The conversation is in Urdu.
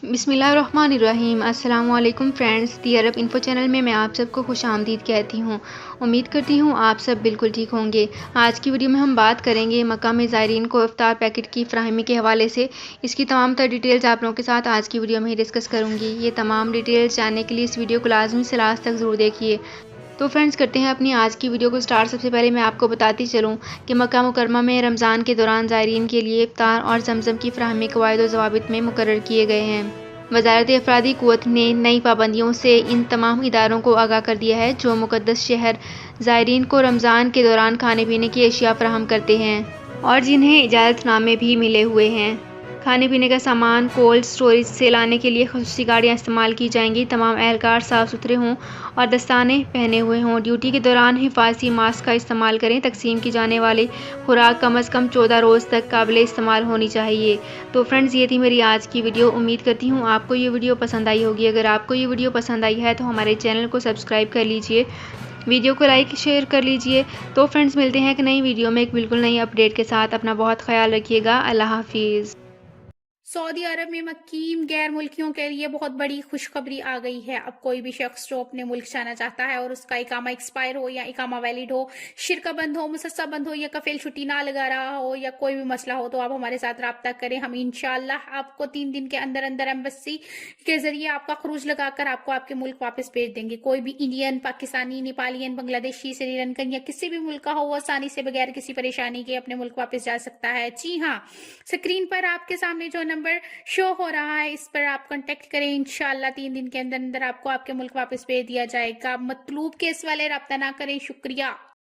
بسم اللہ الرحمن الرحیم۔ السلام علیکم فرینڈز، دی عرب انفو چینل میں آپ سب کو خوش آمدید کہتی ہوں۔ امید کرتی ہوں آپ سب بالکل ٹھیک ہوں گے۔ آج کی ویڈیو میں ہم بات کریں گے مکہ میں زائرین کو افطار پیکٹ کی فراہمی کے حوالے سے۔ اس کی تمام تر ڈیٹیلز آپ لوگوں کے ساتھ آج کی ویڈیو میں ہی ڈسکس کروں گی۔ یہ تمام ڈیٹیلز جاننے کے لیے اس ویڈیو کو لازمی سے لاسٹ تک ضرور دیکھیے۔ تو فرینڈز کرتے ہیں اپنی آج کی ویڈیو کو سٹارٹ۔ سب سے پہلے میں آپ کو بتاتی چلوں کہ مکہ مکرمہ میں رمضان کے دوران زائرین کے لیے افطار اور زمزم کی فراہمی قواعد و ضوابط میں مقرر کیے گئے ہیں۔ وزارت افرادی قوت نے نئی پابندیوں سے ان تمام اداروں کو آگاہ کر دیا ہے جو مقدس شہر زائرین کو رمضان کے دوران کھانے پینے کی اشیاء فراہم کرتے ہیں اور جنہیں اجازت نامے بھی ملے ہوئے ہیں۔ کھانے پینے کا سامان کولڈ اسٹوریج سے لانے کے لیے خصوصی گاڑیاں استعمال کی جائیں گی۔ تمام اہلکار صاف ستھرے ہوں اور دستانے پہنے ہوئے ہوں۔ ڈیوٹی کے دوران حفاظتی ماسک کا استعمال کریں۔ تقسیم کی جانے والی خوراک کم از کم 14 روز تک قابل استعمال ہونی چاہیے۔ تو فرینڈز یہ تھی میری آج کی ویڈیو۔ امید کرتی ہوں آپ کو یہ ویڈیو پسند آئی ہوگی۔ اگر آپ کو یہ ویڈیو پسند آئی ہے تو ہمارے چینل کو سبسکرائب کر لیجئے، ویڈیو کو لائک شیئر کر لیجئے۔ تو فرینڈز ملتے ہیں ایک نئی ویڈیو میں ایک بالکل نئی اپڈیٹ کے ساتھ۔ اپنا بہت خیال رکھیے گا۔ اللہ حافظ۔ سعودی عرب میں مقیم غیر ملکیوں کے لیے بہت بڑی خوشخبری آ گئی ہے۔ اب کوئی بھی شخص جو اپنے ملک جانا چاہتا ہے اور اس کا اقامہ ایکسپائر ہو یا اقامہ ویلڈ ہو، شرکہ بند ہو، مسسہ بند ہو یا کفیل چھٹی نہ لگا رہا ہو یا کوئی بھی مسئلہ ہو تو آپ ہمارے ساتھ رابطہ کریں۔ ہم انشاءاللہ آپ کو 3 دن کے اندر اندر ایمبیسی کے ذریعے آپ کا خروج لگا کر آپ کو آپ کے ملک واپس بھیج دیں گے۔ کوئی بھی انڈین، پاکستانی، نیپالین، بنگلہ دیشی، سری لنکن یا کسی بھی ملک کا ہو وہ آسانی سے بغیر کسی پریشانی کے اپنے ملک واپس جا سکتا ہے۔ جی ہاں، سکرین پر آپ کے سامنے جو نمبر شو ہو رہا ہے اس پر آپ کنٹیکٹ کریں۔ انشاءاللہ 3 دن کے اندر اندر آپ کو آپ کے ملک واپس بھیج دیا جائے گا۔ مطلوب کیس والے رابطہ نہ کریں۔ شکریہ۔